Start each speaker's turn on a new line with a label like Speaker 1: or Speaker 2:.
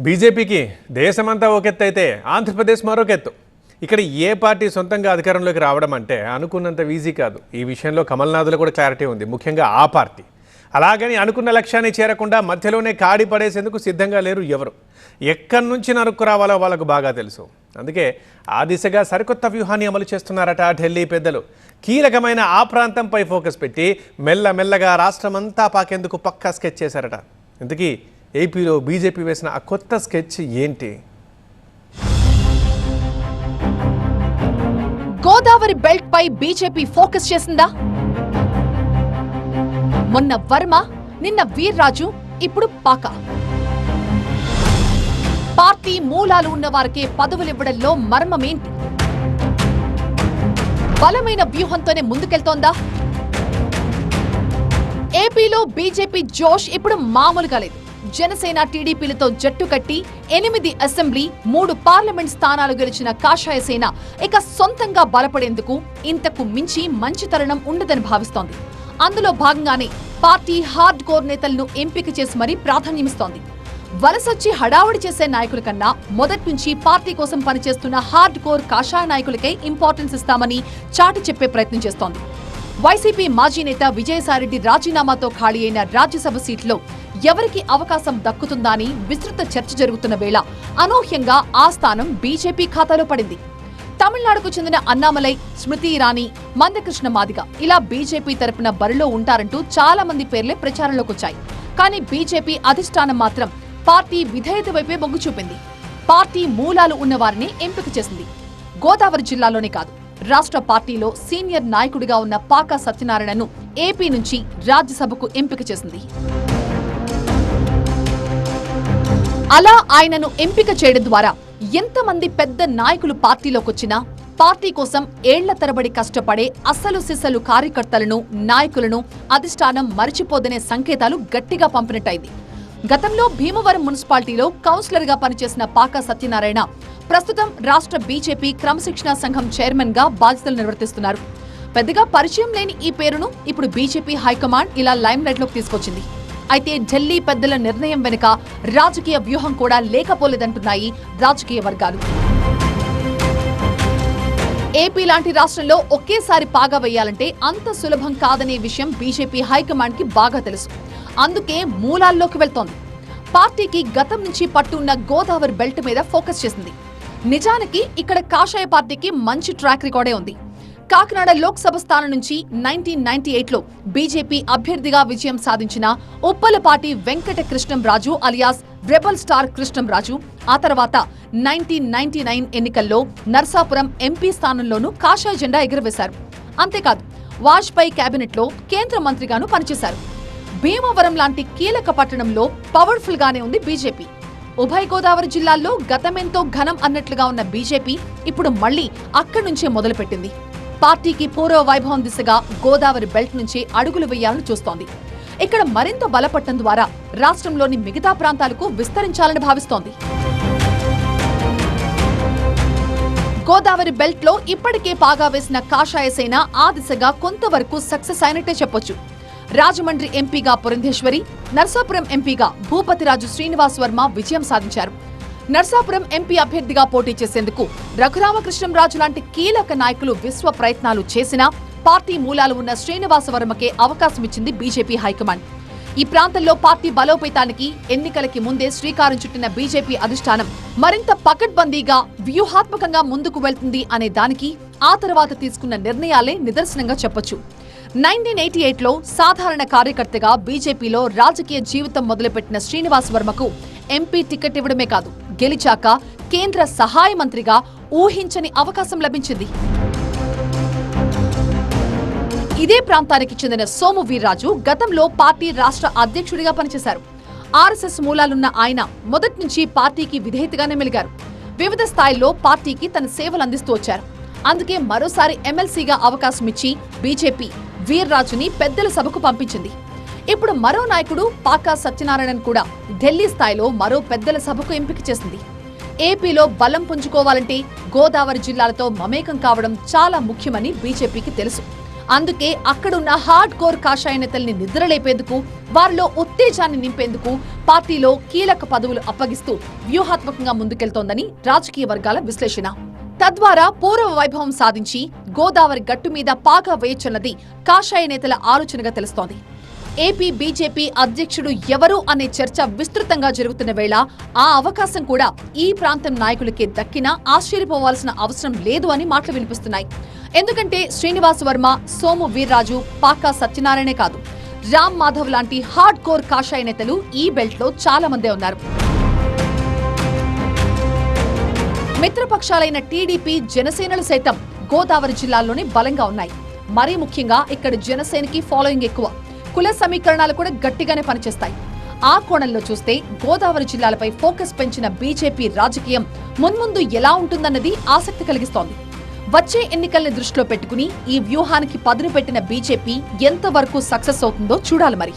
Speaker 1: బీజేపీకి దేశమంతా ఒకెత్తైతే ఆంధ్రప్రదేశ్ మరొకెత్తు. ఇక్కడ ఏ పార్టీ సొంతంగా అధికారంలోకి రావడం అంటే అనుకున్నంత ఈజీ కాదు. ఈ విషయంలో కమల్నాథ్లో కూడా క్లారిటీ ఉంది, ముఖ్యంగా ఆ పార్టీ. అలాగని అనుకున్న లక్ష్యాన్ని చేరకుండా మధ్యలోనే కాడి పడేసేందుకు సిద్ధంగా లేరు ఎవరు. ఎక్కడి నుంచి నరుక్కు రావాలో వాళ్ళకు బాగా తెలుసు. అందుకే ఆ దిశగా సరికొత్త వ్యూహాన్ని అమలు చేస్తున్నారట ఢిల్లీ పెద్దలు. కీలకమైన ఆ ప్రాంతంపై ఫోకస్ పెట్టి మెల్లమెల్లగా రాష్ట్రమంతా పాకేందుకు పక్కా స్కెచ్ చేశారట. ఇంతకీ ఏపీలో బీజేపీ వేసిన ఆ కొత్త స్కెచ్ ఏంటి?
Speaker 2: గోదావరి బెల్ట్ పై బీజేపీ ఫోకస్ చేసిందా? మొన్న వర్మ, నిన్న వీర్రాజు, ఇప్పుడు పాక. పార్టీ మూలాలు ఉన్న వారికే పదవులివ్వడంలో మర్మమేంటి? బలమైన వ్యూహంతోనే ముందుకెళ్తోందా? ఏపీలో బీజేపీ జోష్ ఇప్పుడు మామూలుగా లేదు. జనసేన టీడీపీలతో జట్టు కట్టి 8 అసెంబ్లీ 3 పార్లమెంట్ స్థానాలు గెలిచిన కాషాయ సేన ఇక సొంతంగా బలపడేందుకు ఇంతకు మించి మంచి తరుణం ఉండదని భావిస్తోంది. అందులో భాగంగానే పార్టీ హార్డ్ కోర్ నేతలను ఎంపిక చేసి మరీ ప్రాధాన్యమిస్తోంది. వలసొచ్చి హడావుడి చేసే నాయకుల కన్నా మొదటి నుంచి పార్టీ కోసం పనిచేస్తున్న హార్డ్ కోర్ కాషాయ నాయకులకే ఇంపార్టెన్స్ ఇస్తామని చాటి చెప్పే ప్రయత్నం చేస్తోంది. వైసీపీ మాజీ నేత విజయసాయిరెడ్డి రాజీనామాతో ఖాళీ అయిన రాజ్యసభ సీట్లో ఎవరికి అవకాశం దక్కుతుందా అని విస్తృత చర్చ జరుగుతున్న వేళ అనూహ్యంగా ఆ స్థానం బీజేపీ ఖాతాలో పడింది. తమిళనాడుకు చెందిన అన్నామలై, స్మృతి ఇరానీ, మందకృష్ణ మాదిగ ఇలా బీజేపీ తరపున బరిలో ఉంటారంటూ చాలా మంది పేర్లే ప్రచారంలోకి వచ్చాయి. కానీ బీజేపీ అధిష్టానం మాత్రం పార్టీ విధేయత వైపే మొగ్గు చూపింది. పార్టీ మూలాలు ఉన్న వారిని ఎంపిక చేసింది. గోదావరి జిల్లాలోనే కాదు, రాష్ట్ర పార్టీలో సీనియర్ నాయకుడిగా ఉన్న పాకా సత్యనారాయణను ఏపీ నుంచి రాజ్యసభకు ఎంపిక చేసింది. అలా ఆయనను ఎంపిక చేయడం ద్వారా ఎంతమంది పెద్ద నాయకులు పార్టీలోకొచ్చినా పార్టీ కోసం ఏళ్ల తరబడి కష్టపడే అసలు సిసలు కార్యకర్తలను, నాయకులను అధిష్టానం మరిచిపోదనే సంకేతాలు గట్టిగా పంపినట్టయింది. గతంలో భీమవరం మున్సిపాలిటీలో కౌన్సిలర్ గా పనిచేసిన పాకా సత్యనారాయణ ప్రస్తుతం రాష్ట్ర బీజేపీ క్రమశిక్షణా సంఘం చైర్మన్ గా బాధ్యతలు నిర్వర్తిస్తున్నారు. పెద్దగా పరిచయం లేని ఈ పేరును ఇప్పుడు బీజేపీ హైకమాండ్ ఇలా లైమ్ లైట్ లోకి తీసుకొచ్చింది. అయితే ఢిల్లీ పెద్దల నిర్ణయం వెనుక రాజకీయ వ్యూహం కూడా లేకపోలేదంటున్నాయి రాజకీయ వర్గాలు. ఏపీ లాంటి రాష్ట్రంలో ఒకేసారి పాగా వేయాలంటే అంత సులభం కాదనే విషయం బీజేపీ హైకమాండ్ కి బాగా తెలుసు. అందుకే మూలాల్లోకి వెళ్తోంది. పార్టీకి గతం నుంచి పట్టున్న గోదావరి బెల్ట్ మీద ఫోకస్ చేసింది. నిజానికి ఇక్కడ కాషాయ పార్టీకి మంచి ట్రాక్ రికార్డే ఉంది. కాకినాడ లోక్సభ స్థానం నుంచి 1998లో బీజేపీ అభ్యర్థిగా విజయం సాధించిన Uppalapati Venkata Krishnamraju alias rebel star Krishnamraju ఆ తర్వాత 1999 ఎన్నికల్లో నర్సాపురం ఎంపీ స్థానంలోనూ కాషాయ జెండా ఎగురవేశారు. అంతేకాదు, వాజ్పేయి కేబినెట్లో కేంద్ర మంత్రిగాను పనిచేశారు. భీమవరం లాంటి కీలక పట్టణంలో పవర్ఫుల్ గానే ఉంది బీజేపీ. ఉభయ గోదావరి జిల్లాల్లో గతమెంతో ఘనం అన్నట్లుగా ఉన్న బీజేపీ ఇప్పుడు మళ్లీ అక్కడి నుంచే మొదలుపెట్టింది. పార్టీకి పూర్వ వైభవం దిశగా గోదావరి బెల్ట్ నుంచి అడుగులు వేయాలని చూస్తోంది. ఇక్కడ మరింత బలపడటం ద్వారా రాష్ట్రంలోని మిగతా ప్రాంతాలకు విస్తరించాలని భావిస్తోంది. గోదావరి బెల్ట్ లో ఇప్పటికే పాగా వేసిన కాషాయ సేన ఆ దిశగా కొంతవరకు సక్సెస్ అయినట్టే చెప్పొచ్చు. రాజమండ్రి ఎంపీగా పురంధేశ్వరి, నర్సాపురం ఎంపీగా భూపతిరాజు శ్రీనివాస్ వర్మ విజయం సాధించారు. నర్సాపురం ఎంపీ అభ్యర్థిగా పోటీ చేసేందుకు రఘురామకృష్ణంరాజు లాంటి కీలక నాయకులు విశ్వ ప్రయత్నాలు చేసినా పార్టీ మూలాలు ఉన్న శ్రీనివాస వర్మకే అవకాశం ఇచ్చింది బీజేపీ హైకమాండ్. ఈ ప్రాంతంలో పార్టీ బలోపేతానికి ఎన్నికలకి ముందే శ్రీకారం చుట్టిన బీజేపీ అధిష్టానం మరింత పకడ్బందీగా వ్యూహాత్మకంగా ముందుకు వెళ్తుంది అనే దానికి ఆ తర్వాత తీసుకున్న నిర్ణయాలే నిదర్శనంగా చెప్పొచ్చు. 1988లో సాధారణ కార్యకర్తగా బీజేపీలో రాజకీయ జీవితం మొదలుపెట్టిన శ్రీనివాస్ వర్మకు ఎంపీ టికెట్ ఇవ్వడమే కాదు, గెలిచాక కేంద్ర సహాయ మంత్రిగా ఊహించని అవకాశం లభించింది. ఇదే ప్రాంతానికి చెందిన సోము వీర్రాజు గతంలో పార్టీ రాష్ట్ర అధ్యక్షుడిగా పనిచేశారు. ఆర్ఎస్ఎస్ మూలాలున్న ఆయన మొదటి నుంచి పార్టీకి విధేయతగానే మెలిగారు. వివిధ స్థాయిల్లో పార్టీకి తన సేవలు అందిస్తూ వచ్చారు. అందుకే మరోసారి ఎమ్మెల్సీగా అవకాశం ఇచ్చి బీజేపీ వీర్రాజుని పెద్దల సభకు పంపించింది. ఇప్పుడు మరో నాయకుడు పాకా సత్యనారాయణన్ కూడా ఢిల్లీ స్థాయిలో మరో పెద్దల సభకు ఎంపిక చేసింది. ఏపీలో బలం పుంజుకోవాలంటే గోదావరి జిల్లాలతో మమేకం కావడం చాలా ముఖ్యమని బీజేపీకి తెలుసు. అందుకే అక్కడున్న హార్డ్ కోర్ కాషాయ నేతల్ని నిద్రలేపేందుకు, వారిలో ఉత్తేజాన్ని నింపేందుకు పార్టీలో కీలక పదవులు అప్పగిస్తూ వ్యూహాత్మకంగా ముందుకెళ్తోందని రాజకీయ వర్గాల విశ్లేషణ. తద్వారా పూర్వ వైభవం సాధించి గోదావరి గట్టు మీద పాగా వేయొచ్చన్నది కాషాయ నేతల ఆలోచనగా తెలుస్తోంది. ఏపీ బీజేపీ అధ్యక్షుడు ఎవరు అనే చర్చ విస్తృతంగా జరుగుతున్న వేళ ఆ అవకాశం కూడా ఈ ప్రాంతం నాయకులకే దక్కినా ఆశ్చర్యపోవాల్సిన అవసరం లేదు అని మాటలు వినిపిస్తున్నాయి. ఎందుకంటే శ్రీనివాస్ వర్మ, సోము వీర్రాజు, పాకా సత్యనారాయణే కాదు, రామ్ మాధవ్ లాంటి హార్డ్ కోర్ కాషాయ నేతలు ఈ బెల్ట్ లో చాలా మందే ఉన్నారు. మిత్రపక్షాలైన టీడీపీ, జనసేనలు సైతం గోదావరి జిల్లాల్లోనే బలంగా ఉన్నాయి. మరీ ముఖ్యంగా ఇక్కడ జనసేనకి ఫాలోయింగ్ ఎక్కువ, కుల సమీకరణాలు కూడా గట్టిగానే పనిచేస్తాయి. ఆ కోణంలో చూస్తే గోదావరి జిల్లాలపై ఫోకస్ పెంచిన బీజేపీ రాజకీయం మున్ముందు ఎలా ఉంటుందన్నది ఆసక్తి కలిగిస్తోంది. వచ్చే ఎన్నికల్ని దృష్టిలో పెట్టుకుని ఈ వ్యూహానికి పదును పెట్టిన బీజేపీ ఎంతవరకు సక్సెస్ అవుతుందో చూడాలి మరి.